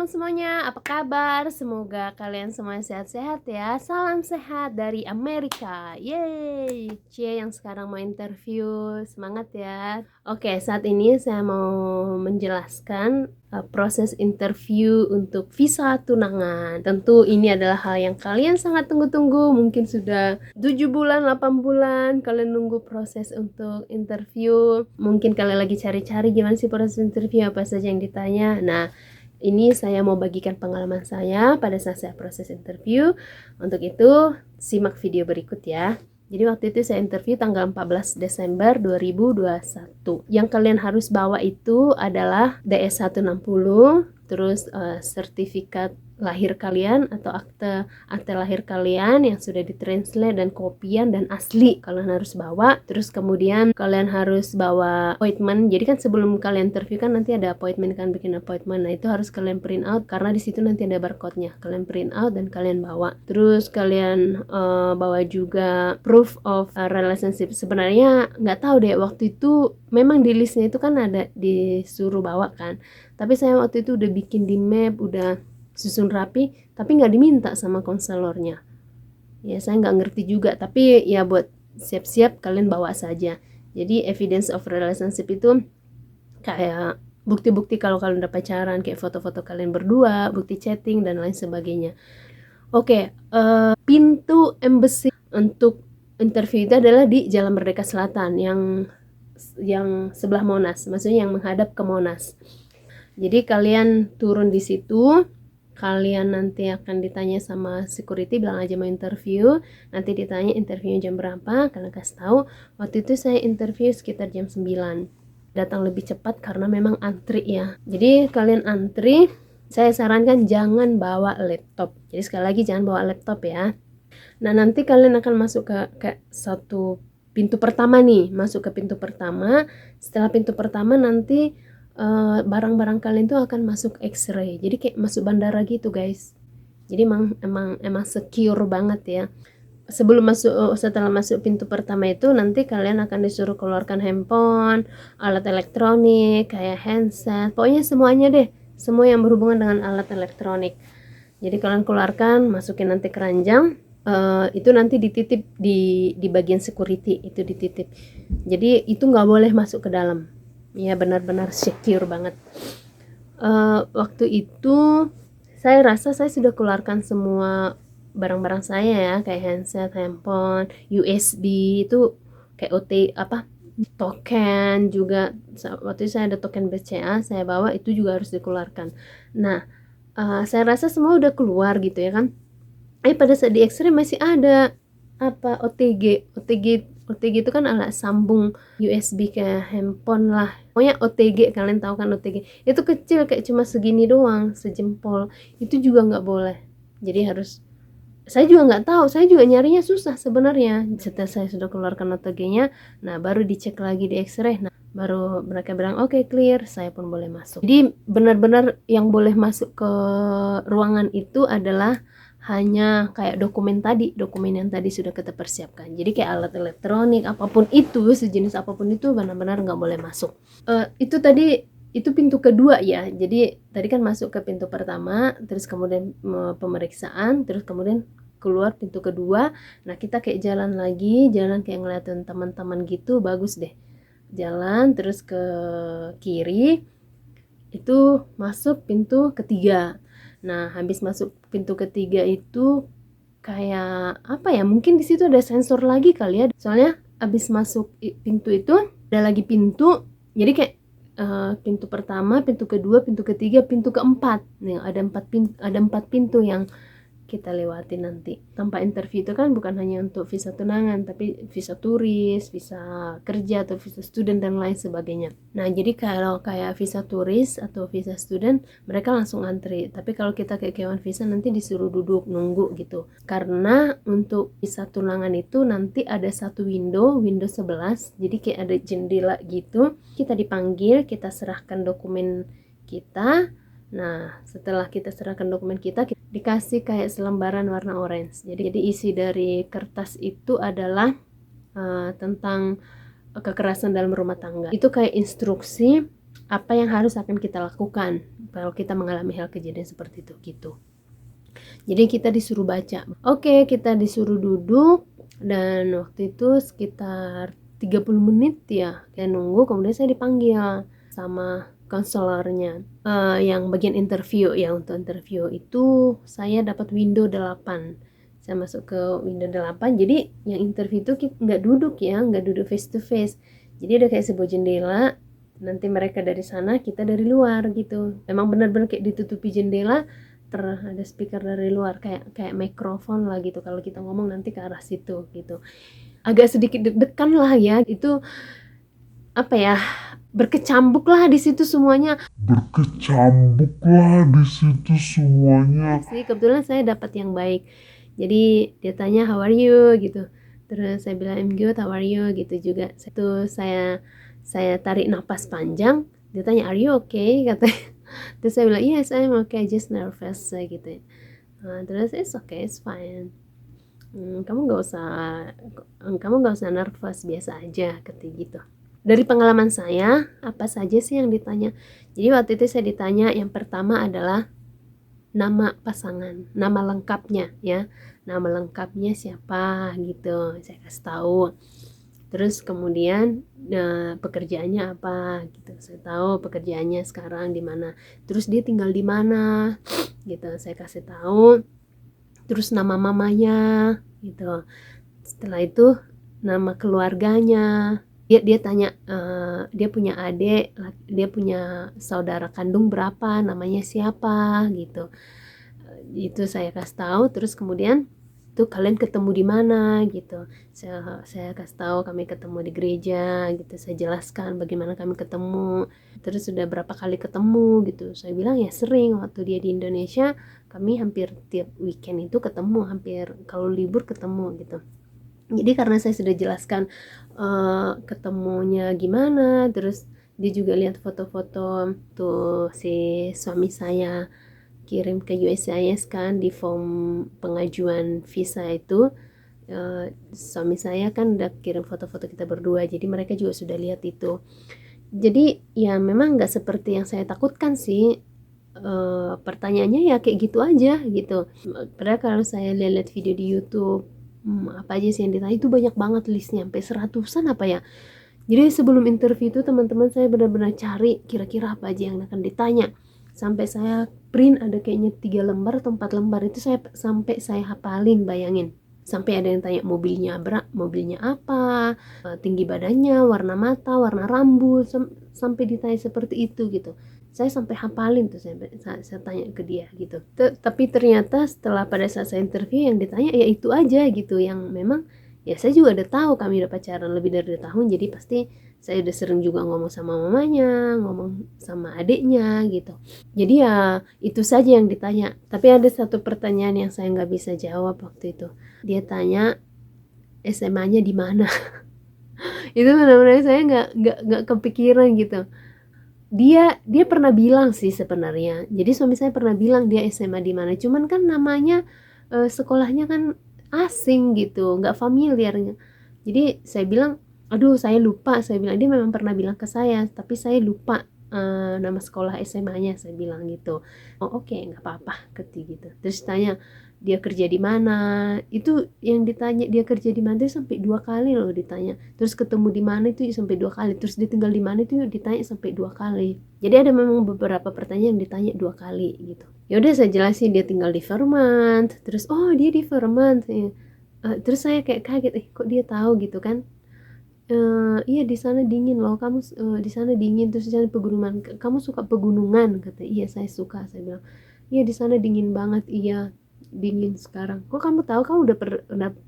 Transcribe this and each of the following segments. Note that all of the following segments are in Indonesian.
teman-teman semuanya, apa kabar? Semoga kalian semuanya sehat-sehat ya. Salam sehat dari Amerika. Yeay. Cie yang sekarang mau interview, semangat ya. Oke, saat ini saya mau menjelaskan proses interview untuk visa tunangan. Tentu ini adalah hal yang kalian sangat tunggu-tunggu. Mungkin sudah 7 bulan, 8 bulan kalian nunggu proses untuk interview. Mungkin kalian lagi cari-cari gimana sih proses interview, apa saja yang ditanya. Nah, ini saya mau bagikan pengalaman saya pada saat saya proses interview. Untuk itu, simak video berikut ya. Jadi waktu itu saya interview tanggal 14 Desember 2021. Yang kalian harus bawa itu adalah DS160, terus sertifikat lahir kalian atau akte lahir kalian yang sudah ditranslate dan kopian dan asli kalian harus bawa. Terus kemudian kalian harus bawa appointment. Jadi kan sebelum kalian interview kan nanti ada appointment, kan bikin appointment. Nah itu harus kalian print out karena di situ nanti ada barcode-nya. Kalian print out dan kalian bawa. Terus kalian bawa juga proof of relationship. Sebenarnya nggak tahu deh, waktu itu memang di listnya itu kan ada disuruh bawa kan. Tapi saya waktu itu udah bikin di map, udah susun rapi, tapi nggak diminta sama konselornya. Ya saya nggak ngerti juga, tapi ya buat siap-siap kalian bawa saja. Jadi evidence of relationship itu kayak bukti-bukti kalau kalian udah pacaran, kayak foto-foto kalian berdua, bukti chatting dan lain sebagainya. Oke, pintu embassy untuk interview itu adalah di Jalan Merdeka Selatan yang sebelah Monas, maksudnya yang menghadap ke Monas. Jadi kalian turun di situ. Kalian nanti akan ditanya sama security, bilang aja mau interview. Nanti ditanya interviewnya jam berapa, kalian kasih tahu. Waktu itu saya interview sekitar jam 9. Datang lebih cepat karena memang antri ya. Jadi kalian antri, saya sarankan jangan bawa laptop. Jadi sekali lagi jangan bawa laptop ya. Nah nanti kalian akan masuk ke satu pintu pertama nih. Masuk ke pintu pertama. Setelah pintu pertama nanti barang-barang kalian tuh akan masuk X-ray. Jadi kayak masuk bandara gitu guys. Jadi emang secure banget ya. Setelah masuk pintu pertama itu nanti kalian akan disuruh keluarkan handphone, alat elektronik kayak handset, pokoknya semuanya deh, semua yang berhubungan dengan alat elektronik. Jadi kalian keluarkan, masukin nanti keranjang. Itu nanti dititip di bagian security, itu dititip. Jadi itu nggak boleh masuk ke dalam. Ya benar-benar secure banget. Waktu itu saya rasa saya sudah keluarkan semua barang-barang saya ya, kayak handset, handphone, USB itu kayak token juga. Waktu itu saya ada token BCA saya bawa, itu juga harus dikeluarkan. Nah saya rasa semua udah keluar gitu ya kan. Pada saat di X-ray masih ada OTG itu kan alat sambung USB ke handphone lah. Pokoknya OTG, kalian tahu kan OTG. Itu kecil kayak cuma segini doang, sejempol. Itu juga nggak boleh. Jadi saya juga nggak tahu, saya juga nyarinya susah sebenarnya. Setelah saya sudah keluarkan OTG-nya, nah baru dicek lagi di X-ray. Nah, baru mereka bilang oke, clear, saya pun boleh masuk. Jadi benar-benar yang boleh masuk ke ruangan itu adalah hanya kayak dokumen yang tadi sudah kita persiapkan. Jadi kayak alat elektronik apapun itu, sejenis apapun itu benar-benar nggak boleh masuk. Itu pintu kedua ya. Jadi tadi kan masuk ke pintu pertama, terus kemudian pemeriksaan, terus kemudian keluar pintu kedua. Nah kita kayak jalan kayak ngeliatin teman-teman gitu, bagus deh. Jalan terus ke kiri, itu masuk pintu ketiga. Nah, habis masuk pintu ketiga itu kayak apa ya? Mungkin di situ ada sensor lagi kali ya. Soalnya habis masuk pintu itu ada lagi pintu. Jadi kayak pintu pertama, pintu kedua, pintu ketiga, pintu keempat. Nih, ada empat pintu yang kita lewati nanti. Tanpa interview itu kan bukan hanya untuk visa tunangan, tapi visa turis, visa kerja atau visa student dan lain sebagainya. Nah, jadi kalau kayak visa turis atau visa student, mereka langsung antri. Tapi kalau kita kayak kewan visa nanti disuruh duduk nunggu gitu. Karena untuk visa tunangan itu nanti ada satu window 11, jadi kayak ada jendela gitu. Kita dipanggil, kita serahkan dokumen kita. Nah, setelah kita serahkan dokumen kita dikasih kayak selembaran warna orange. Jadi isi dari kertas itu adalah tentang kekerasan dalam rumah tangga. Itu kayak instruksi apa yang harus akan kita lakukan kalau kita mengalami hal kejadian seperti itu gitu. Jadi kita disuruh baca. Oke, kita disuruh duduk, dan waktu itu sekitar 30 menit ya kayak nunggu, kemudian saya dipanggil sama konselornya yang bagian interview ya. Untuk interview itu saya dapat window 8, saya masuk ke window 8. Jadi yang interview itu nggak duduk ya, nggak duduk face to face, jadi ada kayak sebuah jendela, nanti mereka dari sana, kita dari luar gitu. Memang benar-benar kayak ditutupi jendela, ada speaker dari luar kayak mikrofon lah gitu, kalau kita ngomong nanti ke arah situ gitu. Agak sedikit deg-degan lah ya, itu apa ya, berkecambuk lah di situ semuanya. Sih kebetulan saya dapat yang baik, jadi dia tanya how are you gitu, terus saya bilang I'm good, how are you gitu juga. Itu saya tarik napas panjang, dia tanya are you okay katanya. Terus saya bilang yes I'm okay, just nervous gitu. Terus it's okay, it's fine. Kamu nggak usah nervous, biasa aja kata gitu. Dari pengalaman saya, apa saja sih yang ditanya? Jadi waktu itu saya ditanya, yang pertama adalah nama pasangan, nama lengkapnya ya, nama lengkapnya siapa gitu, saya kasih tahu. Terus kemudian pekerjaannya apa gitu, saya tahu pekerjaannya sekarang di mana. Terus dia tinggal di mana gitu, saya kasih tahu. Terus nama mamanya gitu. Setelah itu nama keluarganya. Dia tanya dia punya adik, dia punya saudara kandung berapa, namanya siapa gitu. Itu saya kasih tahu. Terus kemudian tuh kalian ketemu di mana gitu, saya kasih tahu kami ketemu di gereja gitu, saya jelaskan bagaimana kami ketemu, terus sudah berapa kali ketemu gitu. Saya bilang ya sering, waktu dia di Indonesia kami hampir tiap weekend itu ketemu, hampir kalau libur ketemu gitu. Jadi karena saya sudah jelaskan ketemunya gimana, terus dia juga lihat foto-foto tuh si suami saya kirim ke USCIS kan, di form pengajuan visa itu suami saya kan udah kirim foto-foto kita berdua, jadi mereka juga sudah lihat itu. Jadi ya memang nggak seperti yang saya takutkan sih. Pertanyaannya ya kayak gitu aja gitu. Padahal kalau saya lihat video di YouTube, apa aja sih yang ditanya, itu banyak banget listnya, sampai 100-an apa ya. Jadi sebelum interview itu teman-teman saya benar-benar cari kira-kira apa aja yang akan ditanya, sampai saya print ada kayaknya 3 lembar atau 4 lembar itu, sampai saya hafalin, bayangin. Sampai ada yang tanya mobilnya apa, tinggi badannya, warna mata, warna rambut, sampai ditanya seperti itu gitu. Saya sampai hafalin tuh, saya tanya ke dia gitu. Tapi ternyata setelah pada saat saya interview yang ditanya ya itu aja gitu, yang memang ya saya juga udah tahu kami udah pacaran lebih dari 2 tahun, jadi pasti saya udah sering juga ngomong sama mamanya, ngomong sama adiknya gitu. Jadi ya itu saja yang ditanya. Tapi ada satu pertanyaan yang saya nggak bisa jawab waktu itu. Dia tanya SMA-nya di mana. Itu benar-benar saya nggak kepikiran gitu. Dia pernah bilang sih sebenarnya. Jadi suami saya pernah bilang dia SMA di mana. Cuman kan namanya sekolahnya kan asing gitu, nggak familiar. Jadi saya bilang, aduh saya lupa. Saya bilang, dia memang pernah bilang ke saya, tapi saya lupa nama sekolah SMA-nya, saya bilang gitu. Oh oke, nggak apa-apa keti gitu. Terus tanya dia kerja di mana, itu yang ditanya dia kerja di mana itu sampai 2 kali loh ditanya. Terus ketemu di mana itu sampai 2 kali. Terus dia tinggal di mana itu ditanya sampai 2 kali. Jadi ada memang beberapa pertanyaan yang ditanya 2 kali gitu. Ya udah saya jelasin dia tinggal di Vermont. Terus oh dia di Vermont ya. Terus saya kayak kaget, kok dia tahu gitu kan. Iya di sana dingin loh, kamu di sana dingin, terus di sana pegunungan, kamu suka pegunungan, kata. Iya saya suka, saya bilang. Iya di sana dingin banget, iya dingin sekarang. Kok kamu tahu, kamu udah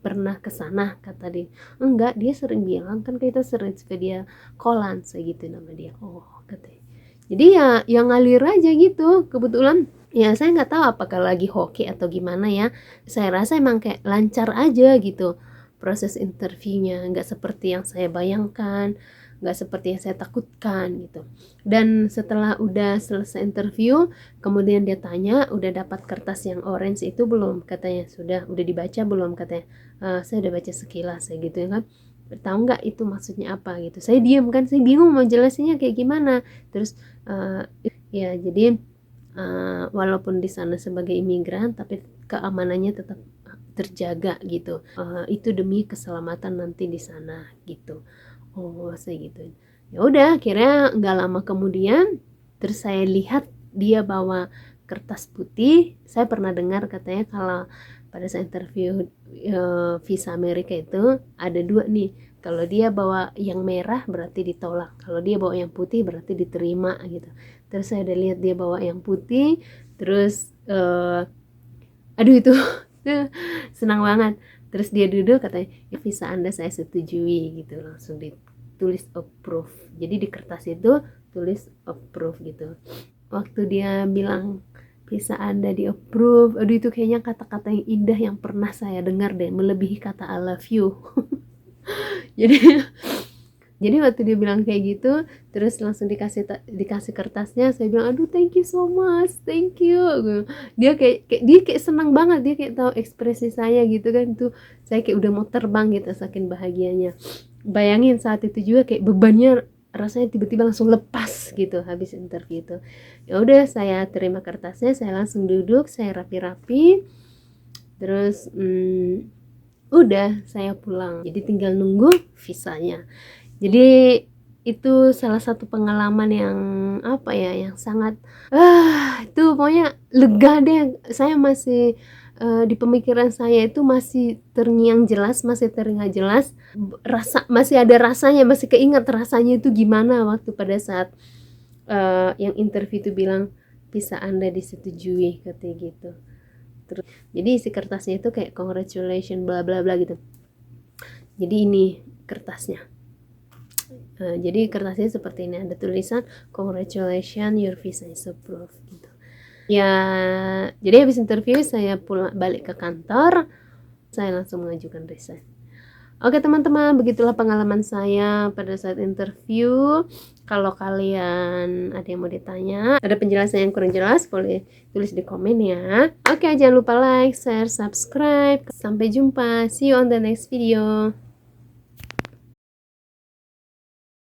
pernah ke sana, kata dia. Enggak, dia sering bilang kan kita sering ke dia Kolan, saya gitu nama dia. Oh katanya. Jadi ya yang ngalir aja gitu. Kebetulan ya saya nggak tahu apakah lagi hoki atau gimana ya. Saya rasa emang kayak lancar aja gitu proses interviewnya, nggak seperti yang saya bayangkan, nggak seperti yang saya takutkan gitu. Dan setelah udah selesai interview, kemudian dia tanya udah dapat kertas yang orange itu belum, katanya. Udah dibaca belum, katanya. Saya udah baca sekilas, saya gitu ya kan. tahu nggak itu maksudnya apa gitu. Saya diam kan, saya bingung mau jelasinnya kayak gimana. Terus ya jadi walaupun di sana sebagai imigran tapi keamanannya tetap terjaga gitu. Itu demi keselamatan nanti di sana gitu. Oh, saya gitu. Ya udah, akhirnya nggak lama kemudian terus saya lihat dia bawa kertas putih. Saya pernah dengar katanya kalau pada saat interview visa Amerika itu ada dua nih. Kalau dia bawa yang merah berarti ditolak. Kalau dia bawa yang putih berarti diterima gitu. Terus saya udah lihat dia bawa yang putih. Terus aduh itu senang banget. Terus dia duduk katanya, ya, visa Anda saya setujui gitu. Langsung ditulis approve. Jadi di kertas itu tulis approve gitu. Waktu dia bilang visa Anda di approve, aduh itu kayaknya kata-kata yang indah yang pernah saya dengar deh, melebihi kata I love you. jadi waktu dia bilang kayak gitu, terus langsung dikasih kertasnya, saya bilang aduh thank you so much, thank you. Dia kayak senang banget, dia kayak tahu ekspresi saya gitu kan, tuh saya kayak udah mau terbang gitu saking bahagianya. Bayangin saat itu juga kayak bebannya rasanya tiba-tiba langsung lepas gitu habis interview itu. Ya udah, saya terima kertasnya, saya langsung duduk, saya rapi-rapi, terus udah saya pulang. Jadi tinggal nunggu visanya. Jadi itu salah satu pengalaman yang apa ya, yang sangat itu pokoknya lega deh. Saya masih di pemikiran saya itu masih terngiang jelas, masih teringat jelas, masih ada rasanya, masih keingat rasanya itu gimana waktu pada saat yang interview itu bilang visa Anda disetujui katanya gitu. Terus jadi isi kertasnya itu kayak congratulations bla bla bla gitu. Jadi ini kertasnya. Jadi kertasnya seperti ini, ada tulisan congratulations your visa is approved gitu. Ya, jadi habis interview saya pulang balik ke kantor, saya langsung mengajukan resign. Oke teman-teman, begitulah pengalaman saya pada saat interview. Kalau kalian ada yang mau ditanya, ada penjelasan yang kurang jelas, boleh tulis di komen ya. Oke, jangan lupa like, share, subscribe. Sampai jumpa, see you on the next video.